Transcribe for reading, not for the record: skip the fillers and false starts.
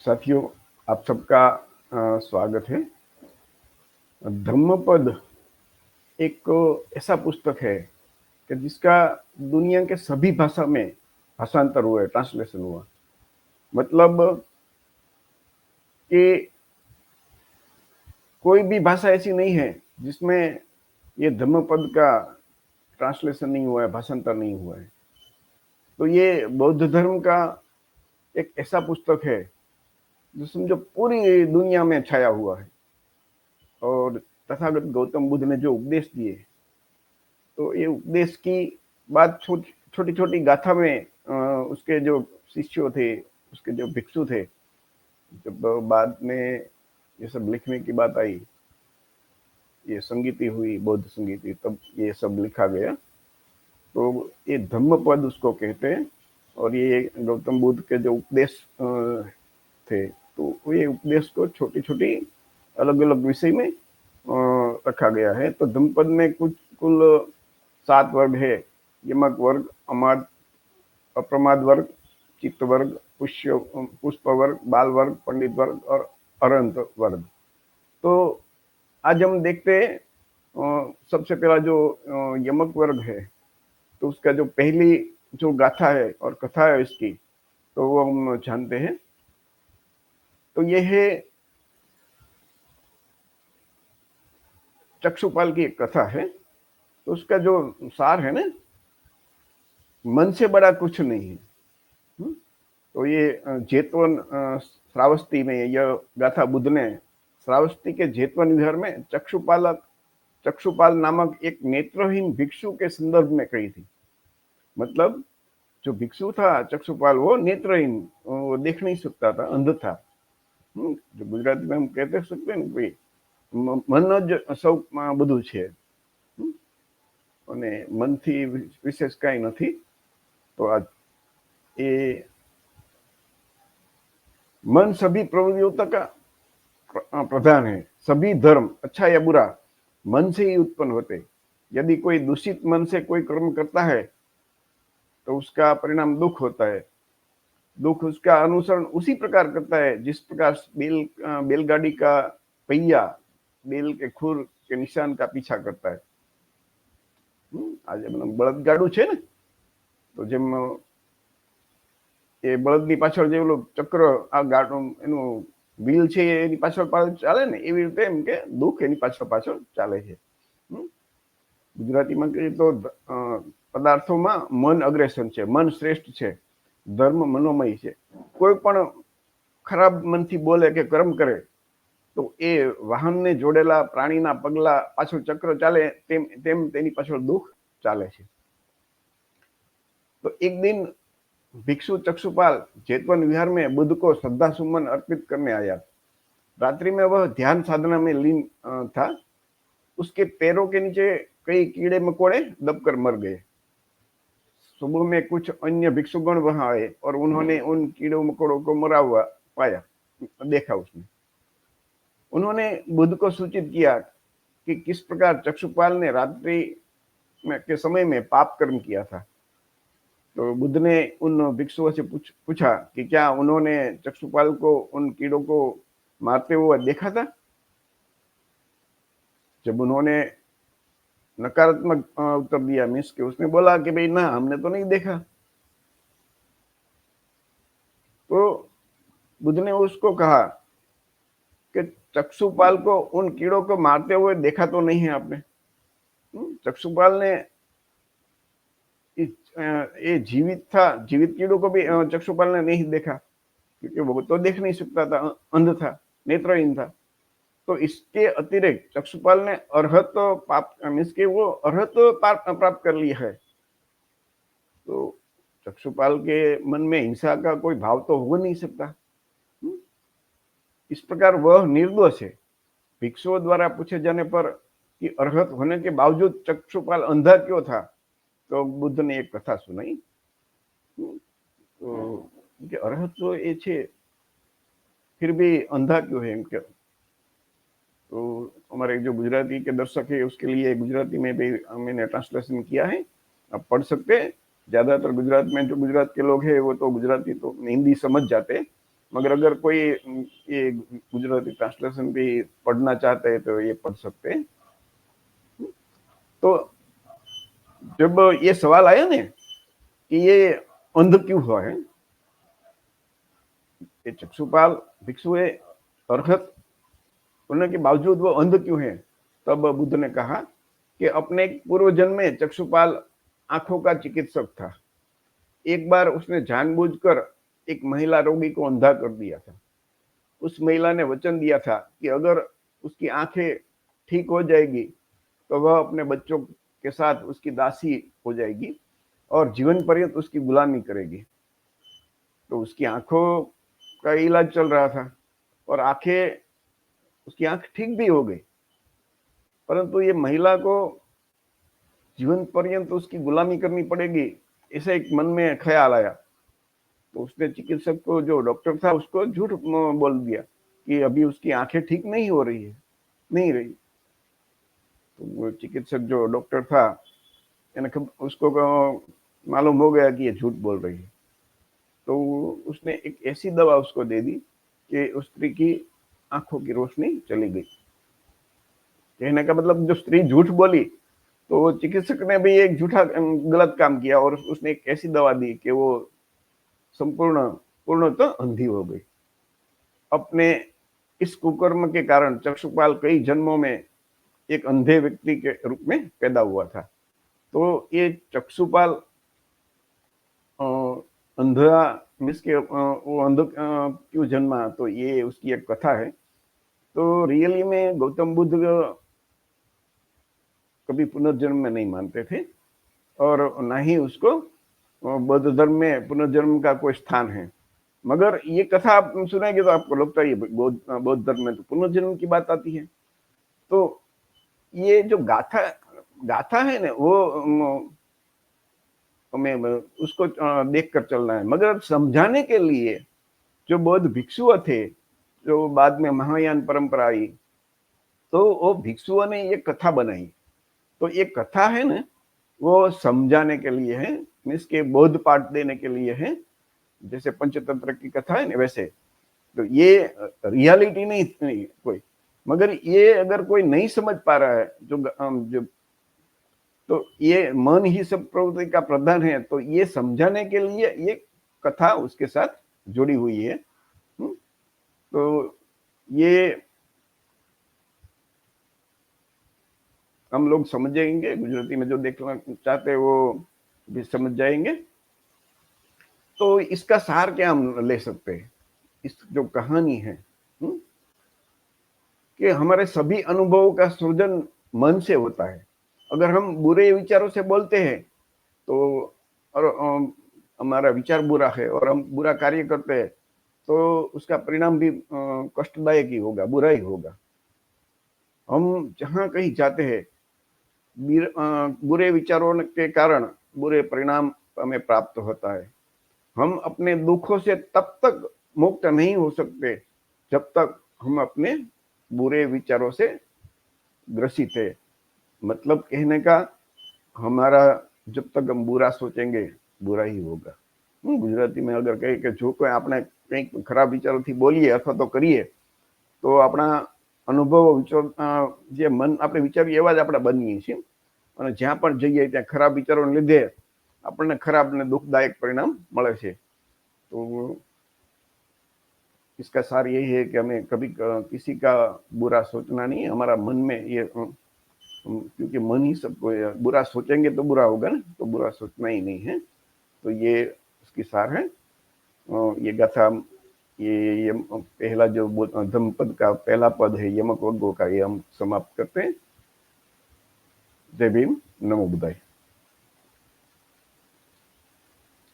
साथियों, आप सबका स्वागत है। धम्मपद एक ऐसा पुस्तक है कि जिसका दुनिया के सभी भाषा में भाषांतर हुआ है, ट्रांसलेशन हुआ। मतलब कि कोई भी भाषा ऐसी नहीं है जिसमें ये धम्मपद का ट्रांसलेशन नहीं हुआ है, भाषांतर नहीं हुआ है। तो ये बौद्ध धर्म का एक ऐसा पुस्तक है जो समझो पूरी दुनिया में छाया हुआ है। और तथागत गौतम बुद्ध ने जो उपदेश दिए, तो ये उपदेश की बात छोटी छोटी गाथा में उसके जो शिष्यों थे, उसके जो भिक्षु थे, जब बाद में ये सब लिखने की बात आई, ये संगीति हुई, बौद्ध संगीति, तब ये सब लिखा गया। तो ये धम्मपद उसको कहते हैं। और ये गौतम बुद्ध के जो उपदेश थे, तो ये उपदेश को छोटी छोटी अलग अलग विषय में रखा गया है। तो धम्मपद में कुछ कुल 7 वर्ग है। यमक वर्ग, अमाद, अप्रमाद वर्ग, चित्त वर्ग, पुष्प वर्ग, बाल वर्ग, पंडित वर्ग और अरंत वर्ग। तो आज हम देखते हैं सबसे पहला जो यमक वर्ग है, तो उसका जो पहली जो गाथा है और कथा है इसकी, तो वो हम जानते हैं। तो ये है चक्षुपाल की एक कथा है। तो उसका जो सार है ना, मन से बड़ा कुछ नहीं है। तो ये जेतवन श्रावस्ती में यह गाथा बुद्ध ने श्रावस्ती के जेतवन विहार में चक्षुपाल नामक एक नेत्रहीन भिक्षु के संदर्भ में कही थी। मतलब जो भिक्षु था चक्षुपाल, वो नेत्रहीन, वो देख नहीं सकता था, अंध था। जो गुजराती में हम कहते सकते हैं भाई, मन ज सौ બધું છે અને મનથી વિશેષ કાંઈ નથી। તો આ એ मन सभी प्रवृत्तियों का प्रधान है। सभी धर्म, अच्छा या बुरा, मन से ही उत्पन्न होते। यदि कोई दूषित मन से कोई कर्म करता है तो उसका परिणाम दुख होता है। दुख उसका अनुसरण उसी प्रकार करता है जिस प्रकार बैलगाड़ी का पहिया बैल के खुर के निशान का पीछा करता है। आज बળદગાડું છે ને, તો જેમ એ બળદની પાછળ જે ઓલું ચક્ર, આ ગાડું એનું વ્હીલ છે એની પાછળ ચાલે ને, એવી રીતે એમ કે દુઃખ એની પાછળ પાછળ ચાલે છે। ગુજરાતીમાં કહીએ તો પદાર્થોમાં મન અગ્રેસર છે, મન શ્રેષ્ઠ છે, ધર્મ મનોમય છે। કોઈ પણ ખરાબ મનથી બોલે કે કર્મ કરે તો એ વાહનને જોડેલા પ્રાણીના પગલા પાછળ ચક્ર ચાલે તેમ તેમ તેની પાછળ દુઃખ ચાલે છે। तो एक दिन भिक्षु चक्षुपाल जेतवन विहार में बुद्ध को श्रद्धा सुमन अर्पित करने आया। रात्रि में वह ध्यान साधना में लीन था। उसके पैरों के नीचे कई कीड़े मकोड़े दबकर मर गए। सुबह में कुछ अन्य भिक्षुगण वहां आए और उन्होंने उन कीड़ों मकोड़ों को मरा हुआ पाया, देखा उसने। उन्होंने बुद्ध को सूचित किया कि किस प्रकार चक्षुपाल ने रात्रि के समय में पाप कर्म किया था। तो बुद्ध ने उन भिक्षुओं से पूछा कि क्या उन्होंने चक्षुपाल को उन कीड़ों को मारते हुए देखा था। जब उन्होंने नकारात्मक उत्तर दिया, मीन्स के उसने बोला कि भाई ना, हमने तो नहीं देखा, तो बुद्ध ने उसको कहा कि चक्षुपाल को उन कीड़ों को मारते हुए देखा तो नहीं है आपने। चक्षुपाल ने ये जीवित था, जीवित कीड़ों को भी चक्षुपाल ने नहीं देखा, क्योंकि वो तो देख नहीं सकता था, अंध था, नेत्रहीन था। तो इसके अतिरिक्त चक्षुपाल ने अर्हत पाप, मीन्स के वो अर्हत प्राप्त कर लिया है। तो चक्षुपाल के मन में हिंसा का कोई भाव तो हो नहीं सकता। इस प्रकार वह निर्दोष है। भिक्षुओं द्वारा पूछे जाने पर कि अर्हत होने के बावजूद चक्षुपाल अंधा क्यों था, तो बुद्ध ने एक कथा सुनाई। तो अर्हत तो ये छे, फिर भी अंधा क्यों है इनके। तो हमारे जो गुजराती के दर्शक है उसके लिए गुजराती में भी मैंने ट्रांसलेशन किया है, आप पढ़ सकते हैं। ज्यादातर गुजरात में जो गुजरात के लोग हैं वो तो गुजराती तो हिंदी समझ जाते हैं, मगर अगर कोई ये गुजराती ट्रांसलेशन भी पढ़ना चाहते हैं तो ये पढ़ सकते हैं। तो जब ये सवाल आया ना कि ये अंध क्यों हुआ है, ये चक्षुपाल भिक्षुए अरहत होने के बावजूद वो अंध क्यों है, तब बुद्ध ने कहा कि अपने पूर्व जन्म में चक्षुपाल आंखों का चिकित्सक था। एक बार उसने जानबूझकर एक महिला रोगी को अंधा कर दिया था। उस महिला ने वचन दिया था कि अगर उसकी आंखें ठीक हो जाएगी तो वह अपने बच्चों के साथ उसकी दासी हो जाएगी और जीवन पर्यंत उसकी गुलामी करेगी। तो उसकी आंखों का इलाज चल रहा था और उसकी आंख ठीक भी हो गई, परंतु ये महिला को जीवन पर्यंत उसकी गुलामी करनी पड़ेगी, ऐसे एक मन में ख्याल आया। तो उसने चिकित्सक को, जो डॉक्टर था, उसको झूठ बोल दिया कि अभी उसकी आंखें ठीक नहीं हो रही है, नहीं रही। तो वो चिकित्सक, जो डॉक्टर था, उसको मालूम हो गया कि ये झूठ बोल रही है। तो उसने एक ऐसी दवा उसको दे दी कि उस स्त्री की आंखों की रोशनी चली गई। कहने का मतलब, जो स्त्री झूठ बोली तो चिकित्सक ने भी एक झूठा गलत काम किया और उसने एक ऐसी दवा दी कि वो पूर्णतः अंधी हो गई। अपने इस कुकर्म के कारण चक्षुपाल कई जन्मों में एक अंधे व्यक्ति के रूप में पैदा हुआ था। तो ये चक्षुपाल अंधा मीन्स के वो अंध क्यों जन्मा, तो ये उसकी एक कथा है। तो रियली में गौतम बुद्ध कभी पुनर्जन्म में नहीं मानते थे और ना ही उसको बौद्ध धर्म में पुनर्जन्म का कोई स्थान है। मगर ये कथा आप सुनेंगे तो आपको लगता है बौद्ध धर्म में तो पुनर्जन्म की बात आती है। तो ये जो गाथा है ना, वो हमें उसको देख कर चलना है। मगर समझाने के लिए जो बौद्ध भिक्षुओं थे, जो बाद में महायान परंपरा आई, तो वो भिक्षुओं ने ये कथा बनाई। तो ये कथा है ना, वो समझाने के लिए है, मीन्स के बोध पाठ देने के लिए है। जैसे पंचतंत्र की कथा है ना, वैसे। तो ये रियलिटी नहीं कोई। मगर ये अगर कोई नहीं समझ पा रहा है, जो तो ये मन ही सब प्रवृत्ति का प्रधान है, तो ये समझाने के लिए ये कथा उसके साथ जुड़ी हुई है। तो ये हम लोग समझेंगे, गुजराती में जो देखना चाहते हैं वो भी समझ जाएंगे। तो इसका सार क्या हम ले सकते हैं, इस जो कहानी है, कि हमारे सभी अनुभवों का सृजन मन से होता है। अगर हम बुरे विचारों से बोलते हैं तो, और हमारा विचार बुरा है और हम बुरा कार्य करते हैं, तो उसका परिणाम भी कष्टदायक ही होगा, बुरा ही होगा। हम जहाँ कहीं जाते हैं, बुरे विचारों के कारण बुरे परिणाम हमें प्राप्त होता है। हम अपने दुखों से तब तक मुक्त नहीं हो सकते जब तक हम अपने बुरे विचारों से ग्रसित है। मतलब कहने का, हमारा जब तक हम बुरा सोचेंगे बुरा ही होगा। गुजराती में अगर कहे कि जो कोई આપણે કંઈક ખરાબ વિચારોથી બોલીએ અથવા તો કરીએ, તો આપણા અનુભવો જે મન આપણે વિચારીએ એવા જ આપણે બનીએ છીએ અને જ્યાં પણ જઈએ ત્યાં ખરાબ વિચારોને લીધે આપણને ખરાબ અને દુઃખદાયક પરિણામ મળે છે। तो इसका सार यही है कि हमें कभी किसी का बुरा सोचना नहीं है। हमारा मन में ये, क्योंकि मन ही सबको, बुरा सोचेंगे तो बुरा होगा ना, तो बुरा सोचना ही नहीं है। तो ये उसकी सार है। ये गाथा, ये पहला जो धम्मपद का पहला पद है यमक वर्गों का, ये हम समाप्त करते हैं। जय भीम, नमो बुद्धाय।